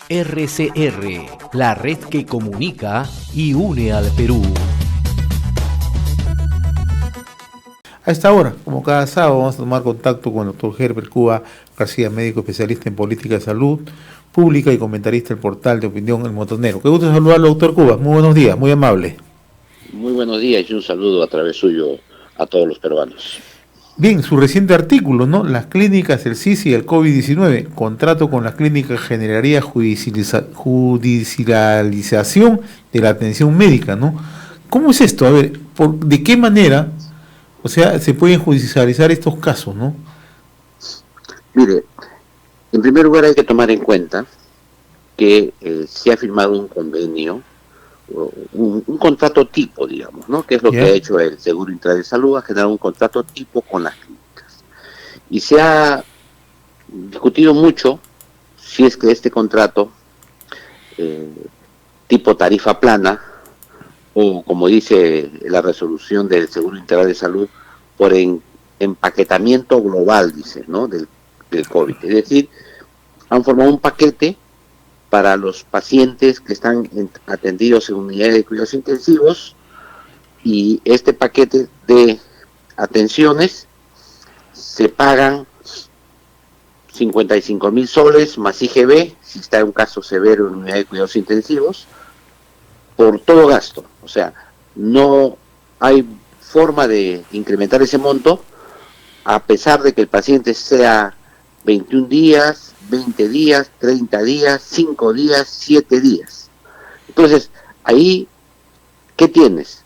RCR, la red que comunica y une al Perú. A esta hora, como cada sábado, vamos a tomar contacto con el doctor Herbert Cuba García, médico especialista en política de salud pública y comentarista del portal de opinión El Montonero. Qué gusto saludarlo, doctor Cuba. Muy buenos días, muy amable. Muy buenos días y un saludo a través suyo a todos los peruanos. Bien, su reciente artículo, ¿no? Las clínicas, el CIS y el COVID-19. Contrato con las clínicas generaría judicialización de la atención médica, ¿no? ¿Cómo es esto? A ver, ¿de qué manera, o sea, se pueden judicializar estos casos, ¿no? Mire, en primer lugar hay que tomar en cuenta que se ha firmado un convenio, un contrato tipo, digamos, ¿no? Que es lo que ha hecho el Seguro Integral de Salud, ha generado un contrato tipo con las clínicas. Y se ha discutido mucho si es que este contrato, tipo tarifa plana, o como dice la resolución del Seguro Integral de Salud, por empaquetamiento global, dice, ¿no? Del COVID. Es decir, han formado un paquete para los pacientes que están atendidos en unidades de cuidados intensivos, y este paquete de atenciones se pagan 55.000 soles más IGB, si está en un caso severo en unidad de cuidados intensivos, por todo gasto. O sea, no hay forma de incrementar ese monto, a pesar de que el paciente sea 21 días, 20 días, 30 días, 5 días, 7 días. Entonces, ahí, ¿qué tienes?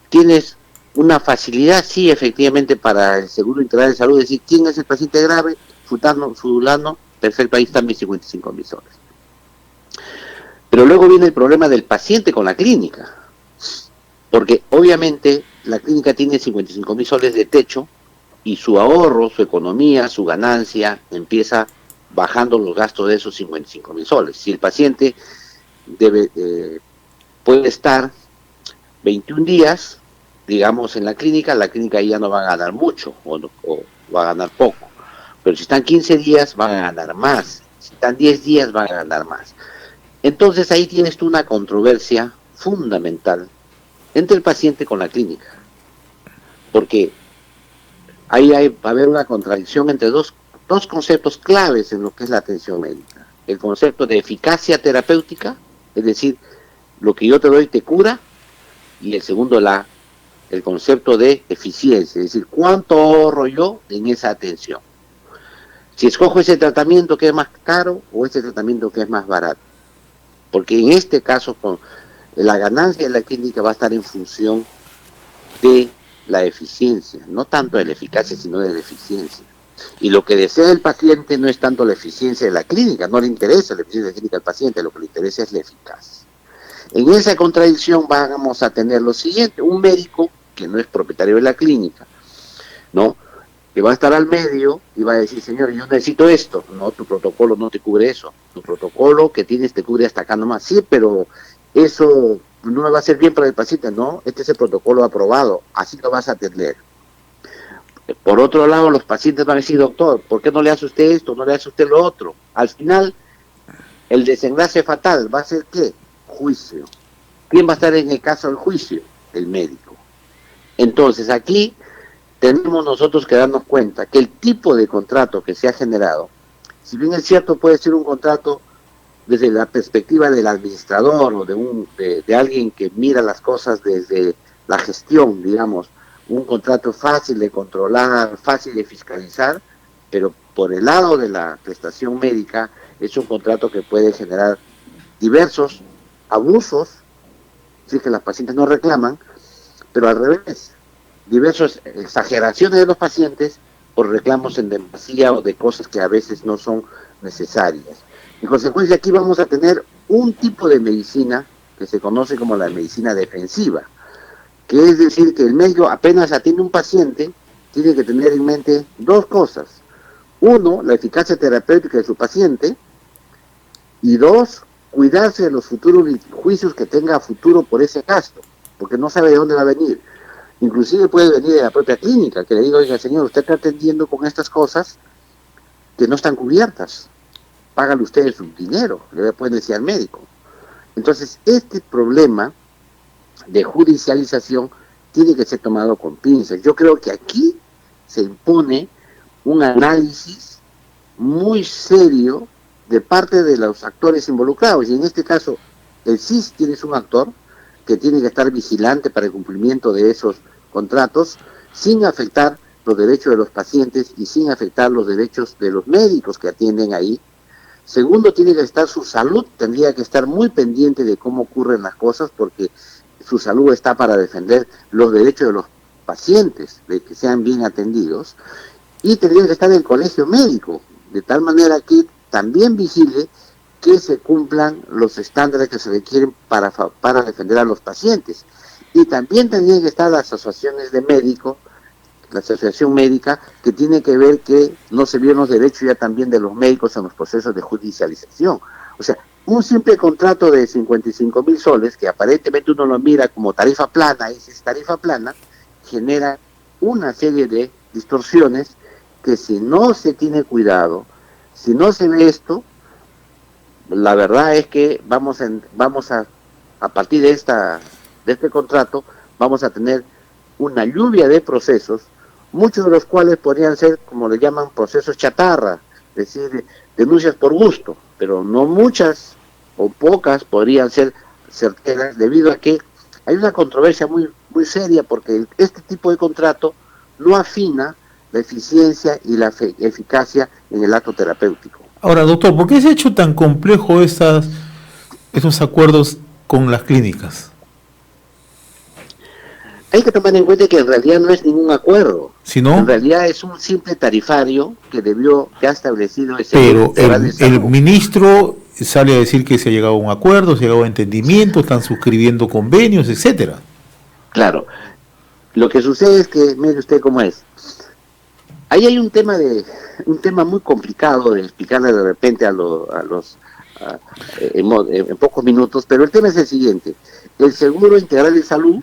Tienes una facilidad, sí, efectivamente, para el Seguro Integral de Salud, decir, ¿quién es el paciente grave? Fulano, perfecto, ahí están mis 55.000 soles. Pero luego viene el problema del paciente con la clínica, porque obviamente la clínica tiene 55.000 soles de techo, y su ahorro, su economía, su ganancia empieza bajando los gastos de esos 55.000 soles. Si el paciente puede estar 21 días, digamos, en la clínica ya no va a ganar mucho o va a ganar poco. Pero si están 15 días, van a ganar más. Si están 10 días, van a ganar más. Entonces ahí tienes tú una controversia fundamental entre el paciente con la clínica. Porque ahí va a haber una contradicción entre dos conceptos claves en lo que es la atención médica. El concepto de eficacia terapéutica, es decir, lo que yo te doy te cura, y el segundo, el concepto de eficiencia, es decir, cuánto ahorro yo en esa atención. Si escojo ese tratamiento que es más caro o ese tratamiento que es más barato. Porque en este caso, la ganancia de la clínica va a estar en función de la eficiencia, no tanto de la eficacia, sino de la eficiencia. Y lo que desea el paciente no es tanto la eficiencia de la clínica, no le interesa la eficiencia de la clínica al paciente, lo que le interesa es la eficacia. En esa contradicción vamos a tener lo siguiente: un médico que no es propietario de la clínica, ¿no?, que va a estar al medio y va a decir, señor, yo necesito esto. No, tu protocolo no te cubre eso. Tu protocolo que tienes te cubre hasta acá nomás. Sí, pero eso no me va a hacer bien para el paciente. No, este es el protocolo aprobado, así lo vas a atender. Por otro lado, los pacientes van a decir, doctor, ¿por qué no le hace usted esto, no le hace usted lo otro? Al final, el desenlace fatal va a ser, ¿qué? Juicio. ¿Quién va a estar en el caso del juicio? El médico. Entonces, aquí tenemos nosotros que darnos cuenta que el tipo de contrato que se ha generado, si bien es cierto, puede ser un contrato desde la perspectiva del administrador o de alguien que mira las cosas desde la gestión, digamos, un contrato fácil de controlar, fácil de fiscalizar, pero por el lado de la prestación médica es un contrato que puede generar diversos abusos, si es que las pacientes no reclaman, pero al revés, diversas exageraciones de los pacientes por reclamos en demasía o de cosas que a veces no son necesarias. En consecuencia, aquí vamos a tener un tipo de medicina que se conoce como la medicina defensiva, que es decir, que el médico apenas atiende un paciente, tiene que tener en mente dos cosas: uno, la eficacia terapéutica de su paciente, y dos, cuidarse de los futuros juicios que tenga a futuro por ese gasto, porque no sabe de dónde va a venir. Inclusive puede venir de la propia clínica, que le diga, oiga, señor, usted está atendiendo con estas cosas que no están cubiertas. págale ustedes su dinero, le pueden decir al médico. Entonces, este problema de judicialización tiene que ser tomado con pinzas. Yo creo que aquí se impone un análisis muy serio de parte de los actores involucrados, y en este caso el CIS tiene un actor que tiene que estar vigilante para el cumplimiento de esos contratos sin afectar los derechos de los pacientes y sin afectar los derechos de los médicos que atienden ahí. Segundo, tiene que estar su salud, tendría que estar muy pendiente de cómo ocurren las cosas, porque su salud está para defender los derechos de los pacientes, de que sean bien atendidos, y tendría que estar el colegio médico, de tal manera que también vigile que se cumplan los estándares que se requieren para defender a los pacientes. Y también tendrían que estar las asociaciones de médicos, la asociación médica, que tiene que ver que no se violen los derechos ya también de los médicos en los procesos de judicialización. O sea, un simple contrato de 55.000 soles, que aparentemente uno lo mira como tarifa plana, y si es tarifa plana, genera una serie de distorsiones que si no se tiene cuidado, si no se ve esto, la verdad es que vamos a partir de este contrato, vamos a tener una lluvia de procesos, muchos de los cuales podrían ser, como le llaman, procesos chatarra, es decir, denuncias por gusto, pero no muchas o pocas podrían ser certeras, debido a que hay una controversia muy seria, porque este tipo de contrato no afina la eficiencia y la eficacia en el acto terapéutico. Ahora, doctor, ¿por qué se ha hecho tan complejo esos acuerdos con las clínicas? Hay que tomar en cuenta que en realidad no es ningún acuerdo. ¿Si no? En realidad es un simple tarifario que ha establecido ese. Pero el ministro sale a decir que se ha llegado a un acuerdo, se ha llegado a entendimiento, están suscribiendo convenios, etcétera. Claro. Lo que sucede es que, mire usted cómo es. Ahí hay un tema muy complicado de explicarle de repente en pocos minutos, pero el tema es el siguiente. El Seguro Integral de Salud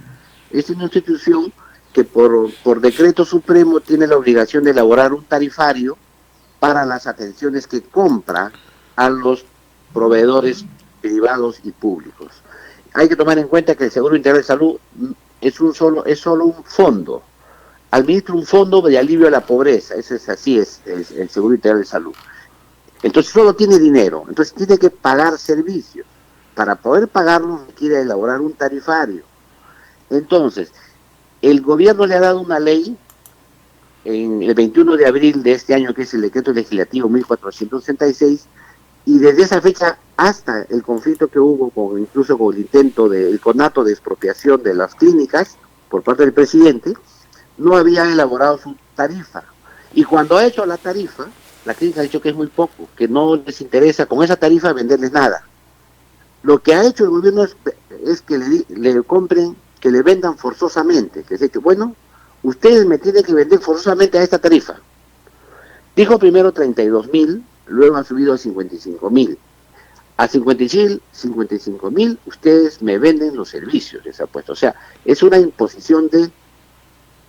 es una institución que por decreto supremo tiene la obligación de elaborar un tarifario para las atenciones que compra a los proveedores privados y públicos. Hay que tomar en cuenta que el Seguro Integral de Salud es solo un fondo. Administra un fondo de alivio a la pobreza, así es el Seguro Integral de Salud. Entonces solo tiene dinero, entonces tiene que pagar servicios. Para poder pagarlo quiere elaborar un tarifario. Entonces, el gobierno le ha dado una ley en el 21 de abril de este año, que es el decreto legislativo 1466, y desde esa fecha hasta el conflicto que hubo incluso con el intento del conato de expropiación de las clínicas por parte del presidente, no había elaborado su tarifa. Y cuando ha hecho la tarifa, la clínica ha dicho que es muy poco, que no les interesa con esa tarifa venderles nada. Lo que ha hecho el gobierno es que le compren, que le vendan forzosamente, que es que, bueno, ustedes me tienen que vender forzosamente a esta tarifa. Dijo primero 32.000, luego han subido a 55.000. A 55.000 ustedes me venden los servicios, les ha puesto. O sea, es una imposición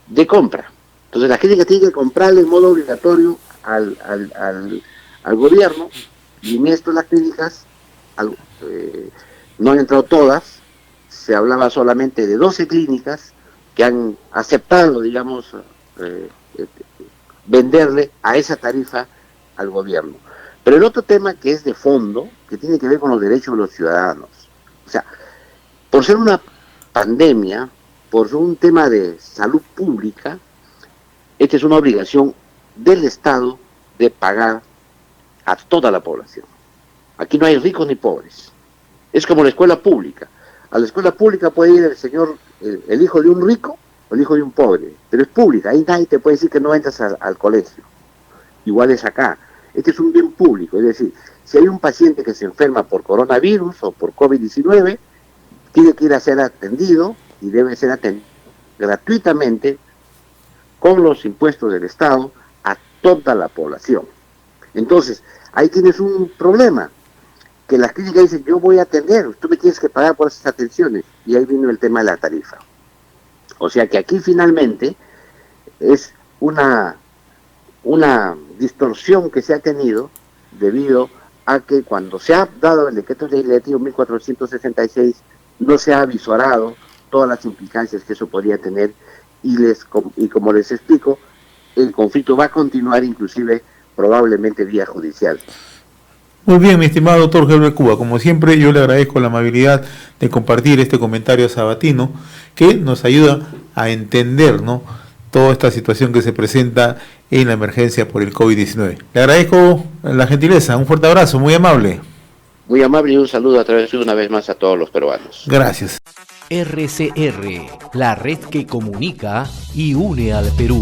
de compra. Entonces la clínica tiene que comprarle en modo obligatorio al gobierno, y en esto las clínicas no han entrado todas. Se hablaba solamente de 12 clínicas que han aceptado, digamos, venderle a esa tarifa al gobierno. Pero el otro tema que es de fondo, que tiene que ver con los derechos de los ciudadanos. O sea, por ser una pandemia, por ser un tema de salud pública, esta es una obligación del Estado de pagar a toda la población. Aquí no hay ricos ni pobres. Es como la escuela pública. A la escuela pública puede ir el hijo de un rico o el hijo de un pobre, pero es pública, ahí nadie te puede decir que no entras al colegio. Igual es acá. Este es un bien público, es decir, si hay un paciente que se enferma por coronavirus o por COVID-19, tiene que ir a ser atendido y debe ser atendido gratuitamente con los impuestos del Estado a toda la población. Entonces, ahí tienes un problema, que las clínicas dicen, yo voy a atender, tú me tienes que pagar por esas atenciones, y ahí vino el tema de la tarifa. O sea que aquí finalmente es una distorsión que se ha tenido debido a que cuando se ha dado el decreto legislativo 1466 no se ha visorado todas las implicancias que eso podría tener y como les explico, el conflicto va a continuar inclusive probablemente vía judicial. Muy bien, mi estimado doctor Herbert Cuba, como siempre yo le agradezco la amabilidad de compartir este comentario sabatino que nos ayuda a entender, ¿no?, toda esta situación que se presenta en la emergencia por el COVID-19. Le agradezco la gentileza, un fuerte abrazo, muy amable. Muy amable y un saludo a través de una vez más a todos los peruanos. Gracias. RCR, la red que comunica y une al Perú.